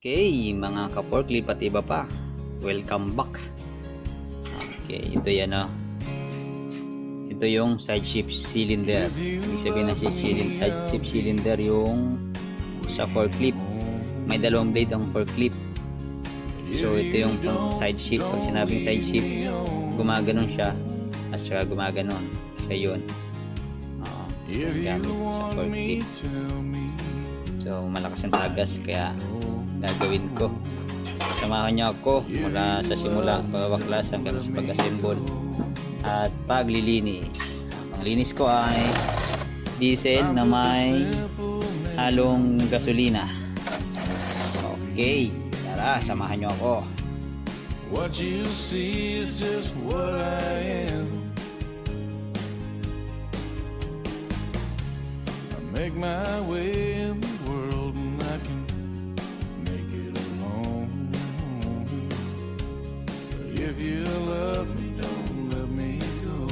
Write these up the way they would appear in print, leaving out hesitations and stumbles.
Okay, mga ka-forklift at iba pa, welcome back. Okay, ito yan o. Ito yung side shift cylinder. Ibig sabihin ng side shift cylinder yung sa forklift. May dalawang blade ang forklift. So ito yung side shift. Pag sinabing side shift, gumaganon siya at saka gumaganon. Siya yun. Yung gamit sa forklift. So malakas ang tagas kaya gagawin ko. Samahan niyo ako mula sa simula pagbabaklas hanggang sa pag-assemble at paglilinis. Ang linis ko ay diesel na may halong gasolina. Okay, tara, samahan niyo ako. What you see is just what I am. I make my way in the world and I can make it alone. But if you love me, don't let me go.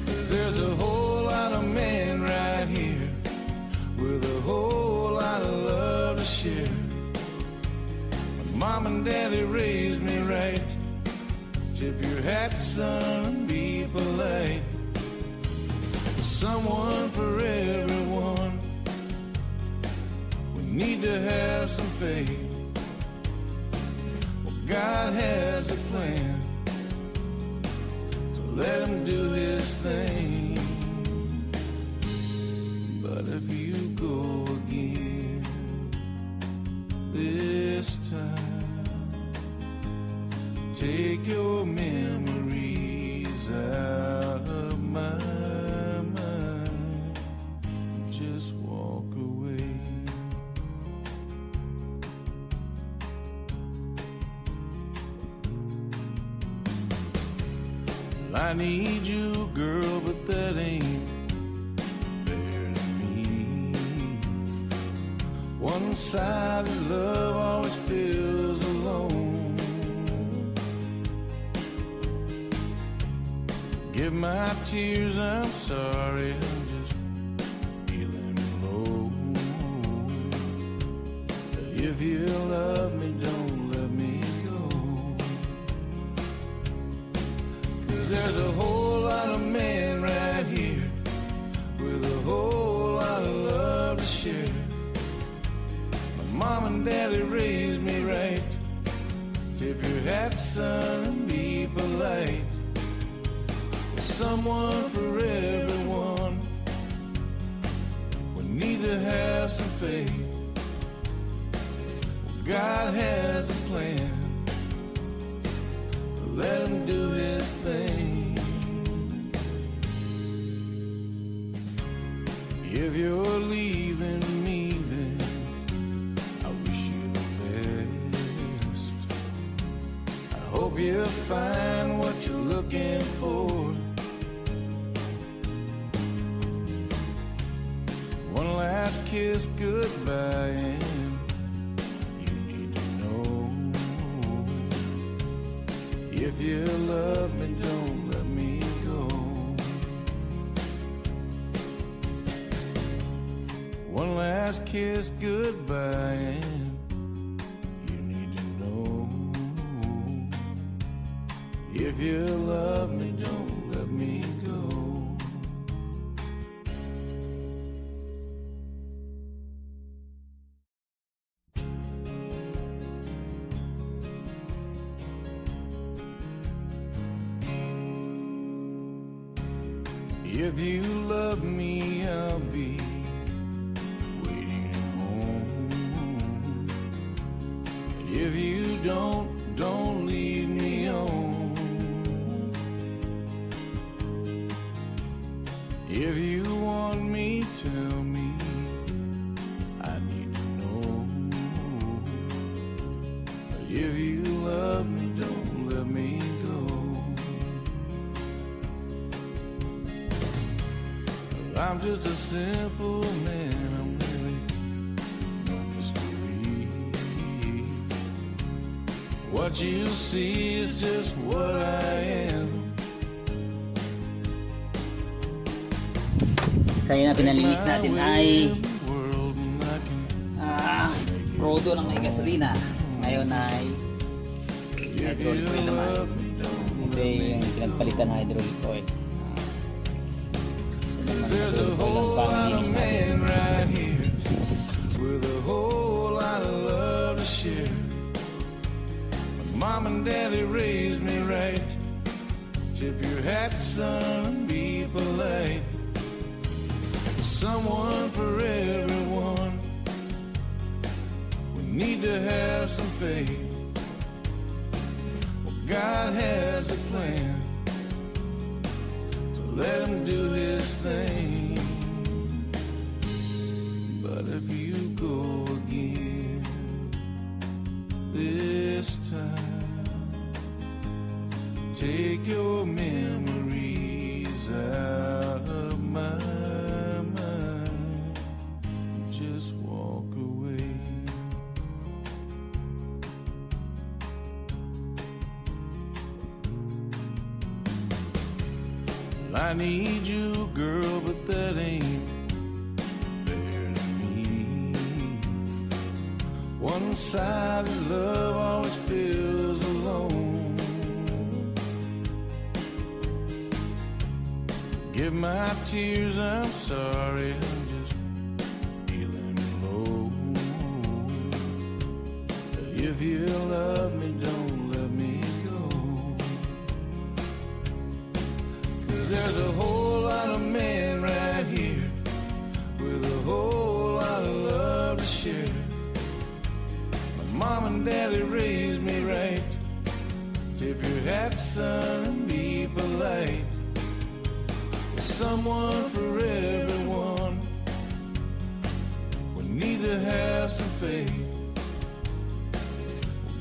'Cause there's a whole lot of men right here with a whole lot of love to share. Mom and Daddy raised me right. Tip your hat, son, and be polite. Someone for everyone. We need to have some faith. Well, God has a plan, so let Him do His thing. But if you go again this time, take your memories out of my mind. Just walk away. I need you, girl, but that ain't fair to me. One-sided love always feels alone. Give my tears, I'm sorry, I'm just feeling low. But if you love me, don't let me go. 'Cause there's a whole lot of men right here with a whole lot of love to share. My mom and daddy raised me right. Tip your hat, son, and be polite. Someone for everyone. We need to have some faith. God has a plan. Let Him do His thing. If you're leaving me, then I wish you the best. I hope you find what you're looking for. One last kiss goodbye, and you need to know, if you love me, don't let me go. One last kiss goodbye, and you need to know, if you love me, don't let me go. If you love me, I'll be waiting at home. If you don't leave me on. If you want me, tell me, I need to know. If you love me, don't let me go. I'm just a simple man, I'm really no mystery. What you see is just what I am. Kaya na pinalinis natin ay Rodo ng may gasolina. Ngayon ay hydraulic oil naman. Ito yung pinagpalitan na hydraulic oil. There's a whole lot of men right here with a whole lot of love to share. My mom and daddy raised me right. Tip your hat, son, and be polite. Someone for everyone. We need to have some faith. Well, God has a plan. Let him do his thing. But if you go again this time, take your memories out of my mind. Just walk away. I need you, girl, but that ain't fair to me. One-sided love always feels alone. Give my tears, I'm sorry, I'm just feeling low. But if you love me, don't let me go. There's a whole lot of men right here with a whole lot of love to share. My mom and daddy raised me right. Tip your hat, son, and be polite. There's someone for everyone. We need to have some faith.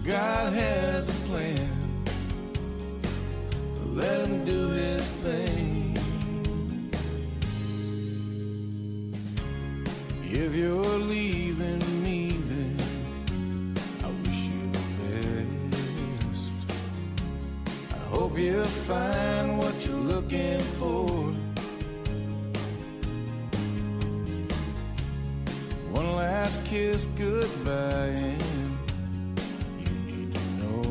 God has a plan. Let him do his thing. If you're leaving me, then I wish you the best. I hope you find what you're looking for. One last kiss goodbye, and you need to know.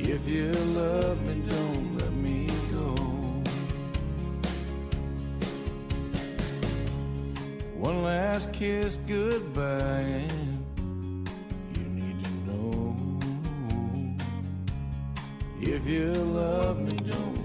If you love me, don't let me go. One last kiss goodbye, and you need to know. If you love me, don't